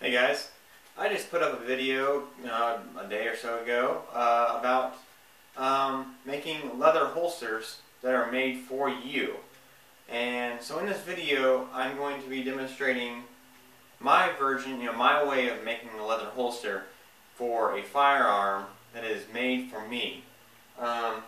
Hey guys, I just put up a video a day or so ago about making leather holsters that are made for you. And so in this video I'm going to be demonstrating my version, my way of making a leather holster for a firearm that is made for me. You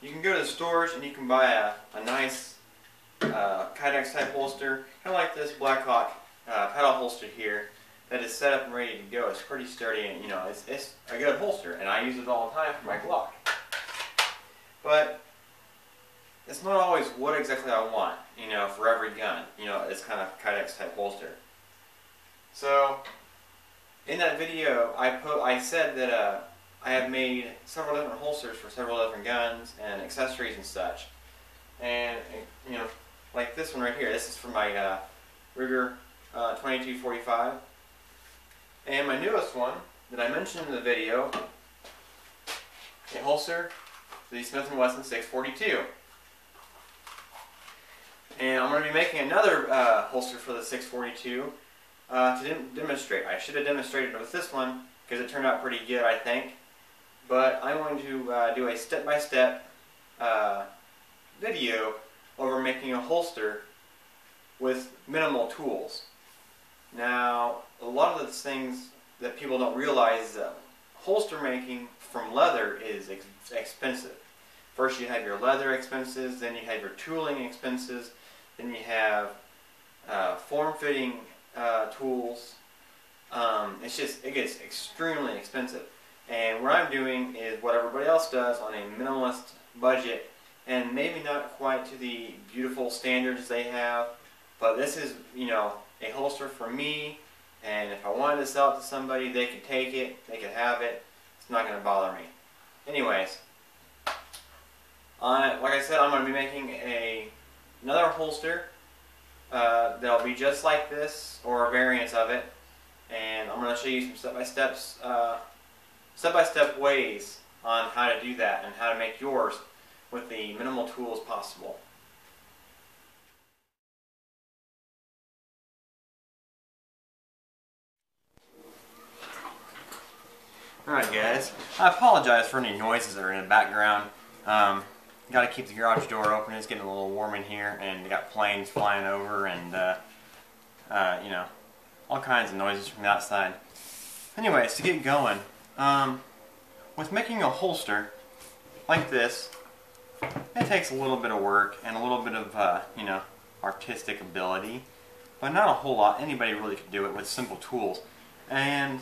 can go to the stores and you can buy a nice Kydex type holster, kind of like this Blackhawk pedal holster here, that is set up and ready to go. It's pretty sturdy, and it's a good holster, and I use it all the time for my Glock. But it's not always what exactly I want, for every gun. It's kind of Kydex type holster. So in that video, I said that I have made several different holsters for several different guns and accessories and such. And like this one right here. This is for my Ruger 2245. And my newest one that I mentioned in the video, a holster, the Smith Wesson 642. And I'm going to be making another holster for the 642 to demonstrate. I should have demonstrated with this one because it turned out pretty good, I think. But I'm going to do a step-by-step video over making a holster with minimal tools. Now, a lot of the things that people don't realize is that holster making from leather is expensive. First you have your leather expenses, then you have your tooling expenses, then you have form-fitting tools. It gets extremely expensive. And what I'm doing is what everybody else does on a minimalist budget, and maybe not quite to the beautiful standards they have, but this is, a holster for me, and if I wanted to sell it to somebody, they could take it, they could have it. It's not going to bother me. Anyways, like I said, I'm going to be making another holster that'll be just like this, or variants of it, and I'm going to show you some step-by-step ways on how to do that and how to make yours with the minimal tools possible. Alright guys, I apologize for any noises that are in the background. Got to keep the garage door open. It's getting a little warm in here, and we got planes flying over, and all kinds of noises from the outside. Anyways, to get going, with making a holster like this, it takes a little bit of work and a little bit of artistic ability, but not a whole lot. Anybody really could do it with simple tools. And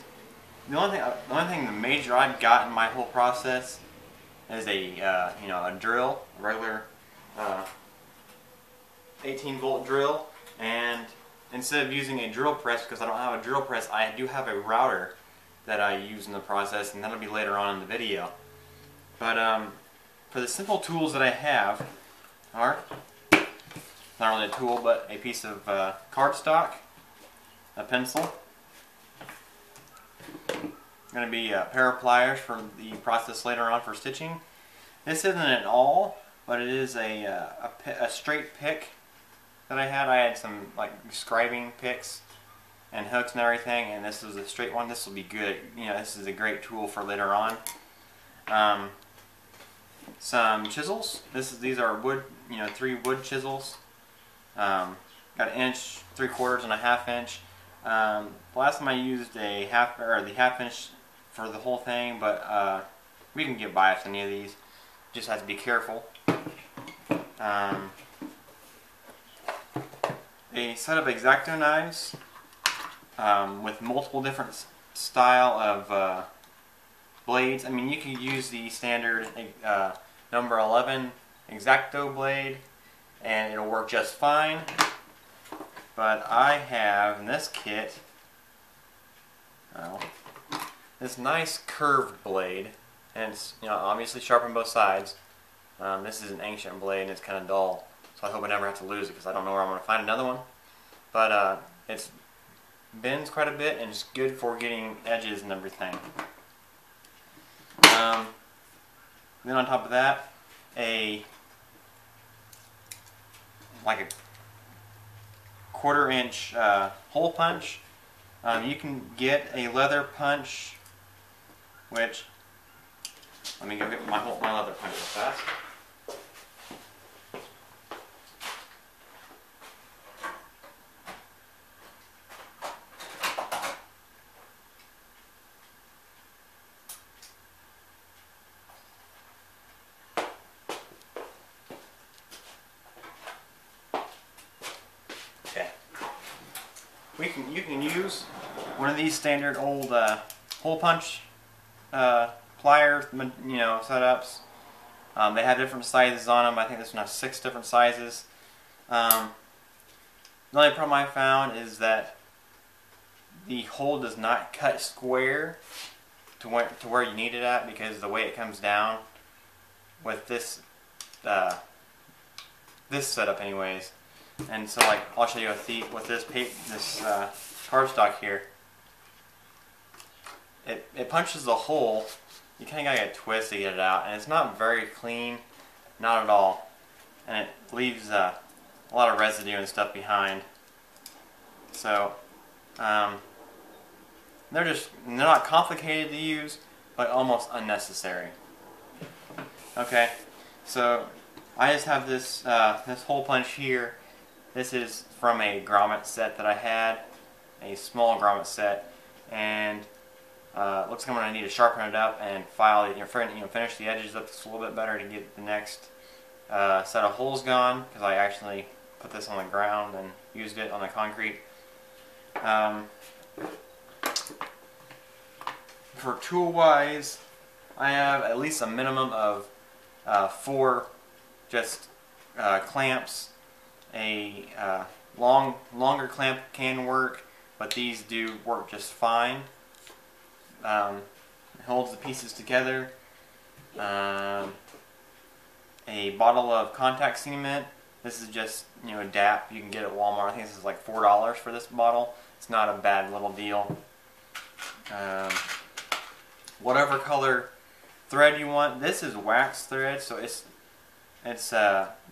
the only thing, the major I've got in my whole process is a drill, a regular 18-volt drill. And instead of using a drill press, because I don't have a drill press, I do have a router that I use in the process, and that'll be later on in the video. But for the simple tools that I have are not really a tool, but a piece of cardstock, a pencil, going to be a pair of pliers for the process later on for stitching. This isn't an awl, but it is a straight pick that I had. I had some scribing picks and hooks and everything, and this is a straight one. This will be good. This is a great tool for later on. Some chisels. These are wood, 3 wood chisels. Got an inch, 3/4, and a 1/2 inch. Last time I used the half inch for the whole thing, but we can get by with any of these. Just have to be careful. A set of X-Acto knives with multiple different style of blades. I mean, you can use the standard number 11 X-Acto blade, and it'll work just fine. But I have in this kit this nice curved blade, and it's obviously sharp on both sides. This is an ancient blade and it's kind of dull, so I hope I never have to lose it because I don't know where I'm going to find another one. But it bends quite a bit and it's good for getting edges and everything. Then on top of that, 1/4 inch hole punch. You can get a leather punch, which, let me go get my leather punch real fast. Okay. You can use one of these standard old hole punch pliers, setups. They have different sizes on them. I think this one has 6 different sizes. The only problem I found is that the hole does not cut square to where you need it at, because the way it comes down with this this setup, anyways. And so, like, I'll show you with this cardstock here. It punches the hole. You kind of gotta get a twist to get it out, and it's not very clean, not at all, and it leaves a lot of residue and stuff behind. So they're not complicated to use, but almost unnecessary. Okay, so I just have this this hole punch here. This is from a grommet set that I had, a small grommet set, and looks like I'm going to need to sharpen it up and file it, finish the edges up just a little bit better to get the next set of holes gone, because I actually put this on the ground and used it on the concrete. For tool wise, I have at least a minimum of 4 just clamps. A longer clamp can work, but these do work just fine. It holds the pieces together. A bottle of contact cement. This is just, a DAP you can get at Walmart. I think this is like $4 for this bottle. It's not a bad little deal. Whatever color thread you want. This is wax thread, so it's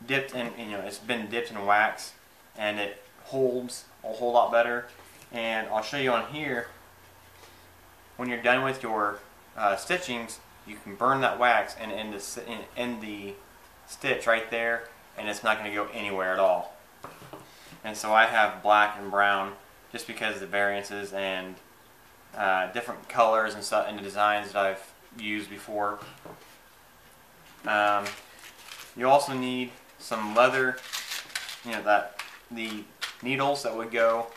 dipped in, it's been dipped in wax, and it holds a whole lot better. And I'll show you on here, when you're done with your stitchings, you can burn that wax and end the stitch right there, and it's not going to go anywhere at all. And so I have black and brown just because of the variances and different colors and stuff, and the designs that I've used before. You also need some leather, the needles that would go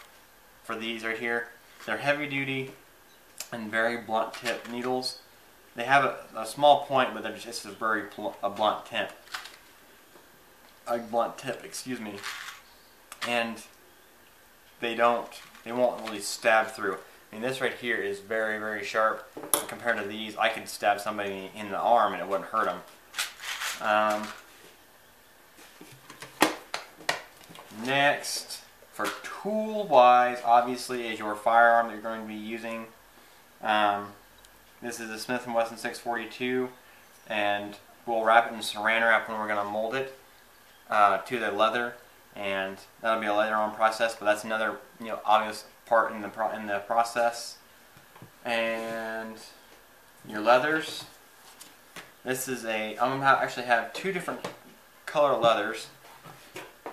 for these right here. They're heavy duty and very blunt tip needles. They have a small point, but they're just a very blunt tip. Excuse me. And they won't really stab through. I mean, this right here is very, very sharp. Compared to these, I could stab somebody in the arm and it wouldn't hurt them. Next, for tool wise, obviously, is your firearm that you're going to be using. This is a Smith Wesson 642, and we'll wrap it in saran wrap when we're going to mold it to the leather, and that'll be a later on process. But that's another obvious part in the process. And your leathers. This is I'm going to actually have 2 different color leathers,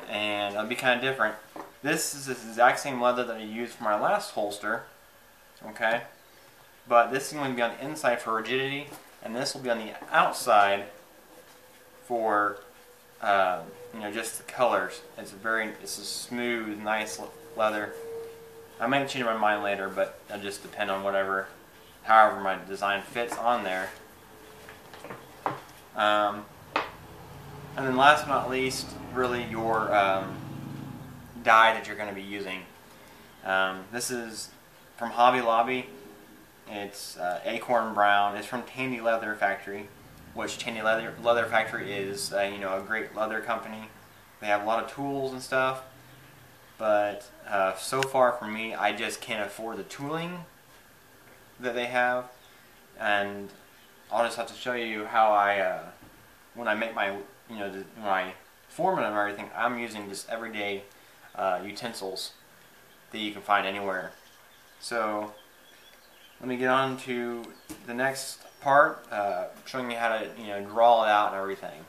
and it'll be kind of different. This is the exact same leather that I used for my last holster, okay? But this is going to be on the inside for rigidity, and this will be on the outside for just the colors. It's a smooth, nice leather. I might change my mind later, but it'll just depend on however my design fits on there. And then last but not least, really your dye that you're going to be using. This is from Hobby Lobby. It's Acorn Brown. It's from Tandy Leather Factory, which Tandy Leather Factory is a great leather company. They have a lot of tools and stuff, but so far for me, I just can't afford the tooling that they have, and I'll just have to show you how when I make my when I form it and everything, I'm using just everyday utensils that you can find anywhere. So let me get on to the next part, showing you how to draw it out and everything.